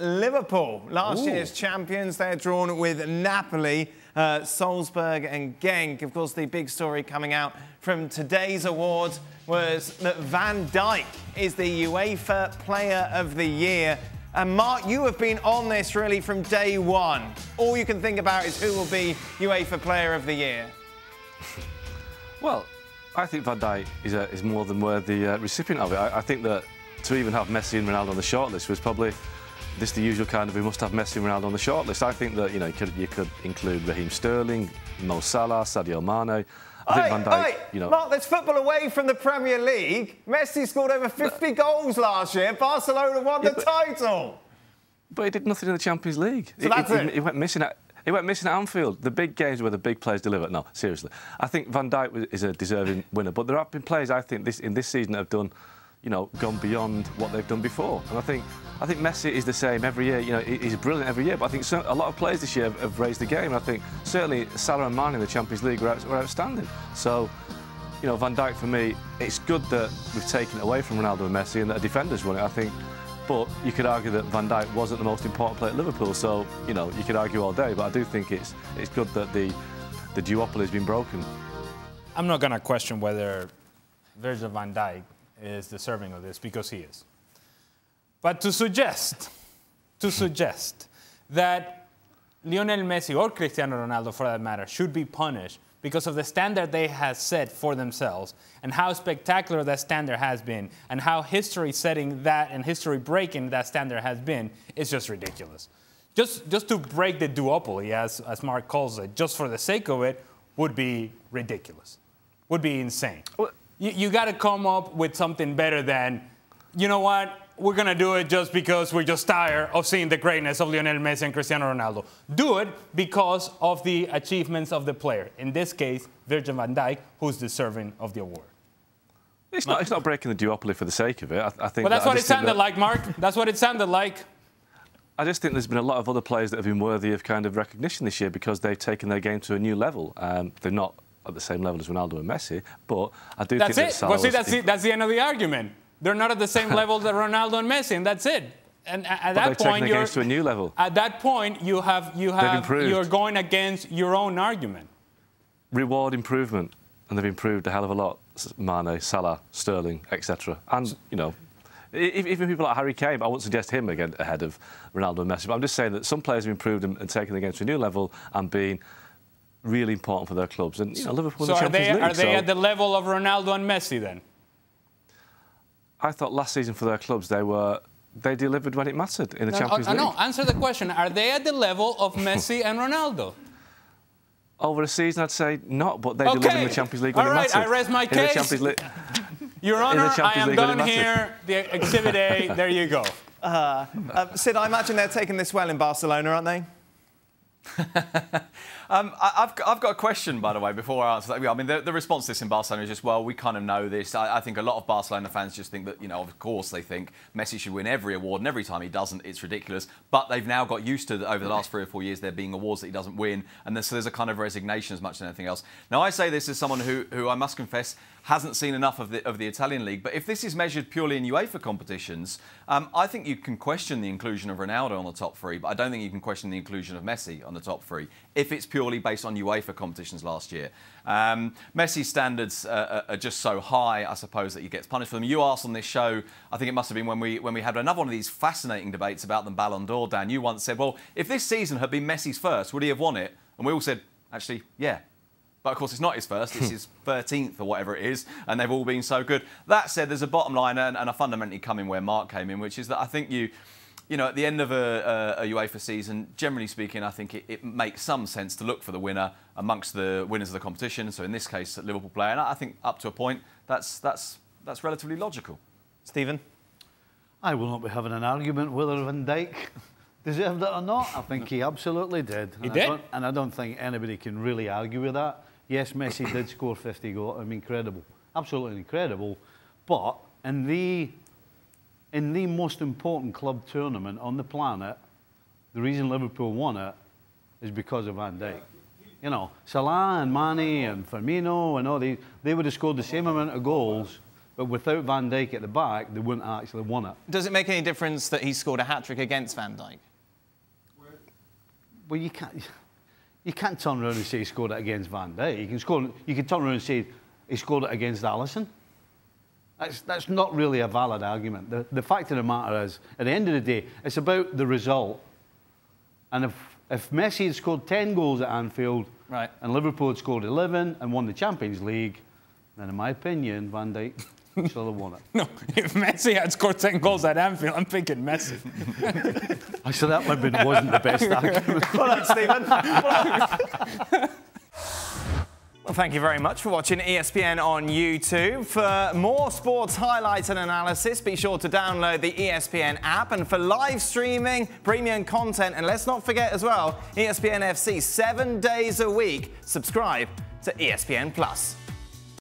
Liverpool. Last year's champions, they're drawn with Napoli, Salzburg and Genk. Of course, the big story coming out from today's award was that Van Dijk is the UEFA Player of the Year. And Mark, you have been on this really from day one. All you can think about is who will be UEFA Player of the Year. Well, I think Van Dijk is more than worthy recipient of it. I think that to even have Messi and Ronaldo on the shortlist was probably this the usual kind of we must have Messi and Ronaldo on the shortlist. I think that you could include Raheem Sterling, Mo Salah, Sadio Mane. I think Van Dijk, Mark, there's football away from the Premier League. Messi scored over 50 goals last year. Barcelona won the title. But he did nothing in the Champions League. So that's it. He went missing at Anfield. The big games where the big players deliver. No, seriously. I think Van Dijk is a deserving winner. But there have been players, I think, in this season that have done, gone beyond what they've done before. And I think Messi is the same every year. He's brilliant every year. But I think a lot of players this year have raised the game. And I think certainly Salah and Mane in the Champions League were outstanding. So, Van Dijk for me, it's good that we've taken it away from Ronaldo and Messi and that a defender's won it. I think. But you could argue that Van Dijk wasn't the most important player at Liverpool, so you could argue all day. But I do think it's good that the duopoly has been broken. I'm not going to question whether Virgil van Dijk is deserving of this, because he is. But to suggest that Lionel Messi or Cristiano Ronaldo, for that matter, should be punished because of the standard they have set for themselves and how spectacular that standard has been and how history-setting that and history-breaking that standard has been, is just ridiculous. Just to break the duopoly, as Mark calls it, just for the sake of it, would be ridiculous, would be insane. Well, you got to come up with something better than, you know what, we're going to do it just because we're just tired of seeing the greatness of Lionel Messi and Cristiano Ronaldo. Do it because of the achievements of the player. In this case, Virgil van Dijk, who's deserving of the award. It's not breaking the duopoly for the sake of it. I think. Well, that's what it sounded like, Mark. That's what it sounded like. I just think there's been a lot of other players that have been worthy of kind of recognition this year because they've taken their game to a new level. They're not at the same level as Ronaldo and Messi, but I do think that Salah that's the end of the argument. They're not at the same level as Ronaldo and Messi, and that's it. And at that point, you're to a new level. At that point, you're going against your own argument. Reward improvement, and they've improved a hell of a lot. Mane, Salah, Sterling, etc. And even people like Harry Kane, I wouldn't suggest him again ahead of Ronaldo and Messi. But I'm just saying that some players have improved and taken the game to a new level and been really important for their clubs. And Liverpool. So are they at the level of Ronaldo and Messi then? I thought last season for their clubs they delivered when it mattered in the Champions League. No, answer the question. Are they at the level of Messi and Ronaldo? Over a season, I'd say not, but they delivered in the Champions League when it mattered. All right, I rest my case. Your Honour, I am done here. The Exhibit A, there you go. Sid, I imagine they're taking this well in Barcelona, aren't they? I've got a question, by the way, before I answer that. I mean, the response to this in Barcelona is just, well, we kind of know this. I think a lot of Barcelona fans just think that, of course they think Messi should win every award, and every time he doesn't, it's ridiculous. But they've now got used to, over the last 3 or 4 years, there being awards that he doesn't win, and so there's a kind of resignation as much as anything else. Now, I say this as someone who I must confess, hasn't seen enough of the Italian league, but if this is measured purely in UEFA competitions, I think you can question the inclusion of Ronaldo on the top 3, but I don't think you can question the inclusion of Messi on the top 3, if it's purely based on UEFA competitions last year. Messi's standards are just so high, I suppose, that he gets punished for them. You asked on this show, I think it must have been when we had another one of these fascinating debates about the Ballon d'Or, Dan, you once said, well, if this season had been Messi's first, would he have won it? And we all said, actually, yeah. But, of course, it's not his first. It's his 13th or whatever it is, and they've all been so good. That said, there's a bottom line, and I fundamentally come in where Mark came in, which is that I think at the end of a UEFA season, generally speaking, I think it makes some sense to look for the winner amongst the winners of the competition. So, in this case, Liverpool Player. And I think up to a point, that's relatively logical. Stephen? I will not be having an argument whether Van Dijk deserved it or not. I think he absolutely did. He did? And I don't think anybody can really argue with that. Yes, Messi did score 50 goals. I mean, incredible. Absolutely incredible. But in the most important club tournament on the planet, the reason Liverpool won it is because of Van Dijk. Salah and Mane and Firmino and all these, they would have scored the same amount of goals, But without Van Dijk at the back, they wouldn't have actually won it. Does it make any difference that he scored a hat-trick against Van Dijk? Well, you can't turn around and say he scored it against Van Dijk. You can turn around and say he scored it against Alisson. That's not really a valid argument. The fact of the matter is, at the end of the day, it's about the result. And if Messi had scored 10 goals at Anfield, right, and Liverpool had scored 11 and won the Champions League, then in my opinion, Van Dijk should have won it. No, if Messi had scored 10 goals at Anfield, I'm thinking Messi. So that maybe wasn't the best argument. Well done, Stephen. Well, thank you very much for watching ESPN on YouTube. For more sports highlights and analysis, be sure to download the ESPN app. And for live streaming, premium content, and let's not forget as well, ESPN FC 7 days a week. Subscribe to ESPN+.